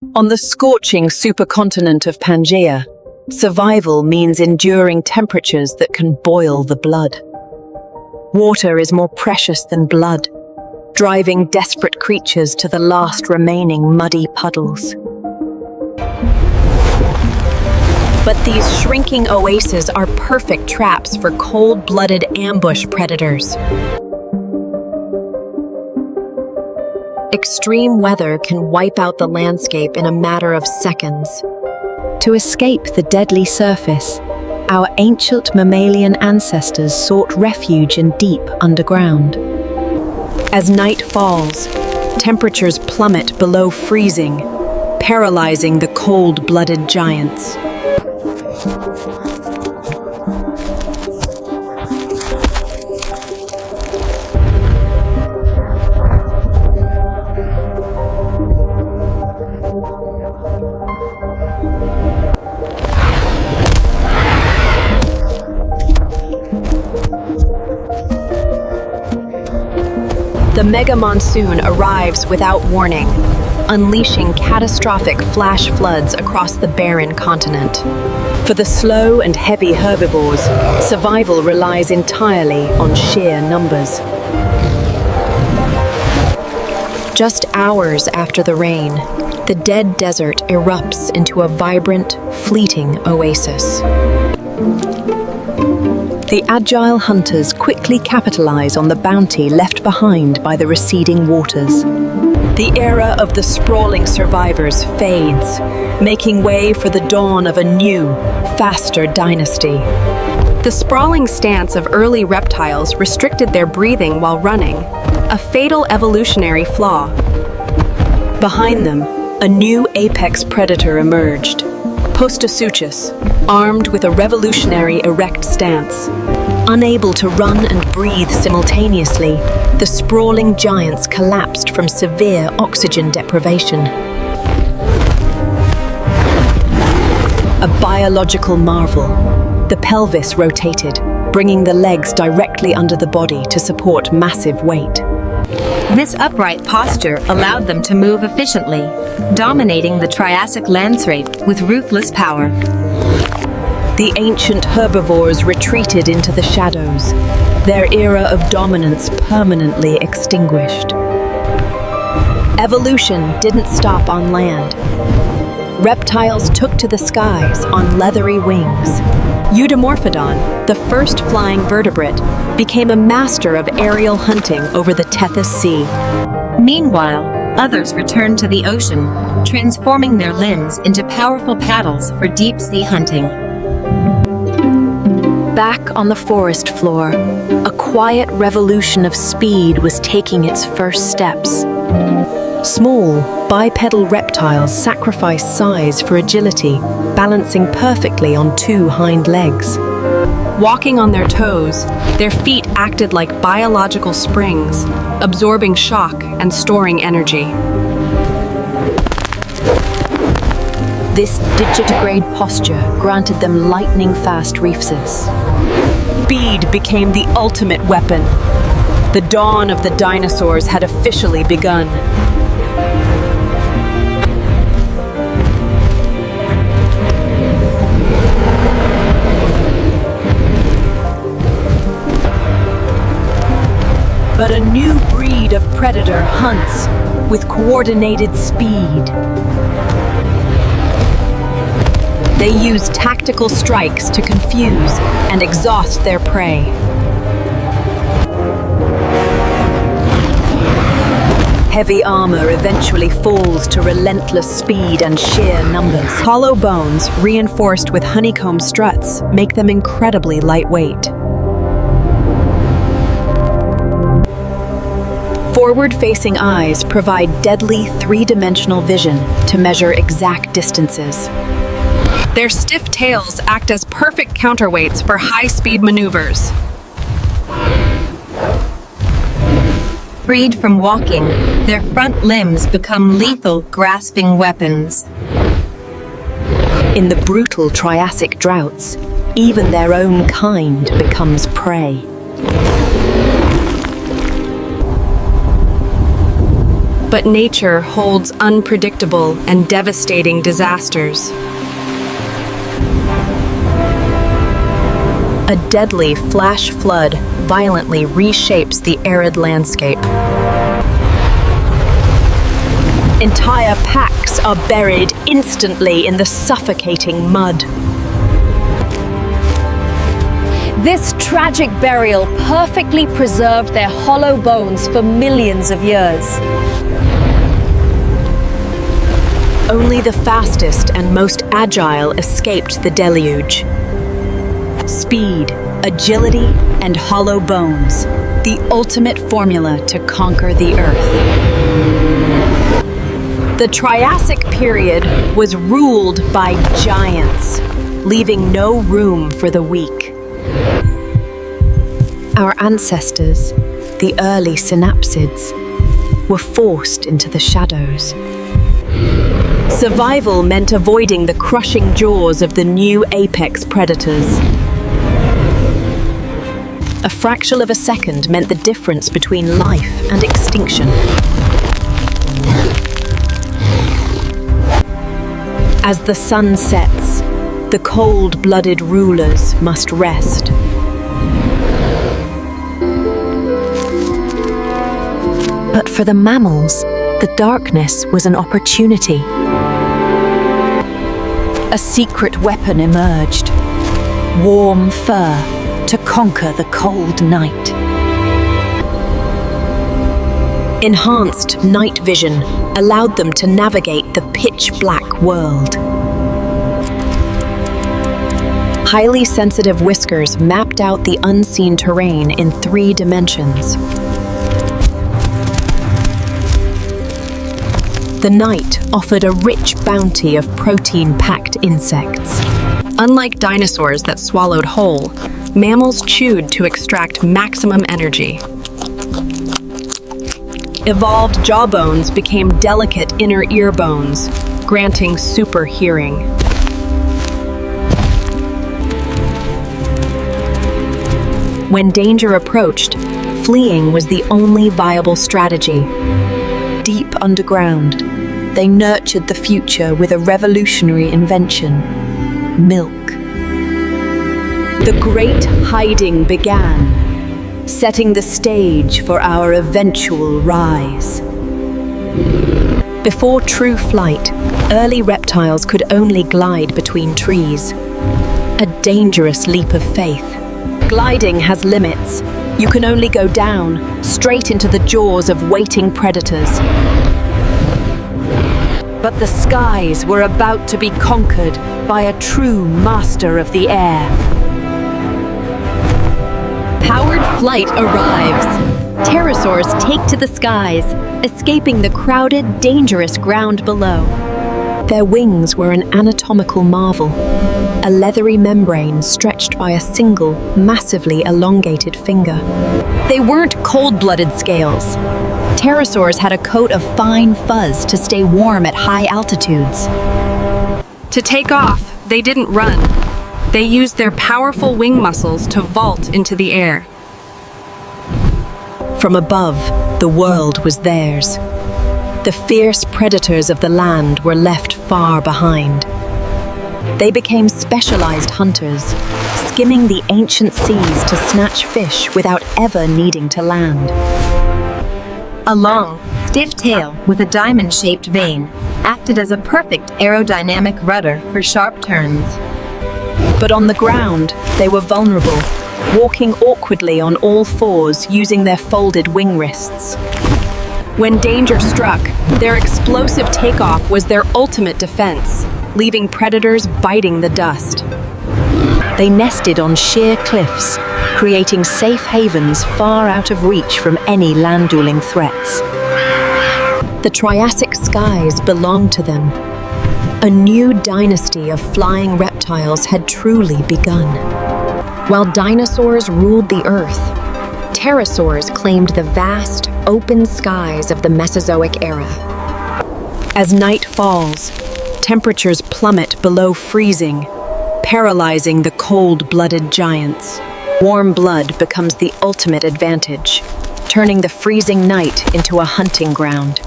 On the scorching supercontinent of Pangea, survival means enduring temperatures that can boil the blood. Water is more precious than blood, driving desperate creatures to the last remaining muddy puddles. But these shrinking oases are perfect traps for cold-blooded ambush predators. Extreme weather can wipe out the landscape in a matter of seconds. To escape the deadly surface, our ancient mammalian ancestors sought refuge in deep underground. As night falls, temperatures plummet below freezing, paralyzing the cold-blooded giants. The mega monsoon arrives without warning, unleashing catastrophic flash floods across the barren continent. For the slow and heavy herbivores, survival relies entirely on sheer numbers. Just hours after the rain, the dead desert erupts into a vibrant, fleeting oasis. The agile hunters quickly capitalize on the bounty left behind by the receding waters. The era of the sprawling survivors fades, making way for the dawn of a new, faster dynasty. The sprawling stance of early reptiles restricted their breathing while running, a fatal evolutionary flaw. Behind them, a new apex predator emerged. Postosuchus, armed with a revolutionary erect stance. Unable to run and breathe simultaneously, the sprawling giants collapsed from severe oxygen deprivation. A biological marvel. The pelvis rotated, bringing the legs directly under the body to support massive weight. This upright posture allowed them to move efficiently, dominating the Triassic landscape with ruthless power. The ancient herbivores retreated into the shadows, their era of dominance permanently extinguished. Evolution didn't stop on land. Reptiles took to the skies on leathery wings. Eudimorphodon, the first flying vertebrate, became a master of aerial hunting over the Tethys Sea. Meanwhile, others returned to the ocean, transforming their limbs into powerful paddles for deep-sea hunting. Back on the forest floor, a quiet revolution of speed was taking its first steps. Small, bipedal reptiles sacrificed size for agility, balancing perfectly on two hind legs. Walking on their toes, their feet acted like biological springs, absorbing shock and storing energy. This digitigrade posture granted them lightning-fast reflexes. Speed became the ultimate weapon. The dawn of the dinosaurs had officially begun. But a new breed of predator hunts with coordinated speed. They use tactical strikes to confuse and exhaust their prey. Heavy armor eventually falls to relentless speed and sheer numbers. Hollow bones, reinforced with honeycomb struts, make them incredibly lightweight. Forward-facing eyes provide deadly three-dimensional vision to measure exact distances. Their stiff tails act as perfect counterweights for high-speed maneuvers. Freed from walking, their front limbs become lethal, grasping weapons. In the brutal Triassic droughts, even their own kind becomes prey. But nature holds unpredictable and devastating disasters. A deadly flash flood violently reshapes the arid landscape. Entire packs are buried instantly in the suffocating mud. This tragic burial perfectly preserved their hollow bones for millions of years. Only the fastest and most agile escaped the deluge. Speed, agility, and hollow bones, the ultimate formula to conquer the Earth. The Triassic period was ruled by giants, leaving no room for the weak. Our ancestors, the early synapsids, were forced into the shadows. Survival meant avoiding the crushing jaws of the new apex predators. A fraction of a second meant the difference between life and extinction. As the sun sets, the cold-blooded rulers must rest. But for the mammals, the darkness was an opportunity. A secret weapon emerged: warm fur to conquer the cold night. Enhanced night vision allowed them to navigate the pitch-black world. Highly sensitive whiskers mapped out the unseen terrain in 3 dimensions. The night offered a rich bounty of protein-packed insects. Unlike dinosaurs that swallowed whole, mammals chewed to extract maximum energy. Evolved jawbones became delicate inner ear bones, granting super hearing. When danger approached, fleeing was the only viable strategy. Deep underground, they nurtured the future with a revolutionary invention: milk. The great hiding began, setting the stage for our eventual rise. Before true flight, early reptiles could only glide between trees. A dangerous leap of faith. Gliding has limits. You can only go down, straight into the jaws of waiting predators. But the skies were about to be conquered by a true master of the air. Powered flight arrives. Pterosaurs take to the skies, escaping the crowded, dangerous ground below. Their wings were an anatomical marvel, a leathery membrane stretched by a single, massively elongated finger. They weren't cold-blooded scales. Pterosaurs had a coat of fine fuzz to stay warm at high altitudes. To take off, they didn't run. They used their powerful wing muscles to vault into the air. From above, the world was theirs. The fierce predators of the land were left far behind. They became specialized hunters, skimming the ancient seas to snatch fish without ever needing to land. A long, stiff tail with a diamond-shaped vein acted as a perfect aerodynamic rudder for sharp turns. But on the ground, they were vulnerable, walking awkwardly on all fours using their folded wing wrists. When danger struck, their explosive takeoff was their ultimate defense, leaving predators biting the dust. They nested on sheer cliffs, creating safe havens far out of reach from any land-dwelling threats. The Triassic skies belonged to them. A new dynasty of flying reptiles had truly begun. While dinosaurs ruled the Earth, pterosaurs claimed the vast, open skies of the Mesozoic era. As night falls, temperatures plummet below freezing, paralyzing the cold-blooded giants. Warm blood becomes the ultimate advantage, turning the freezing night into a hunting ground.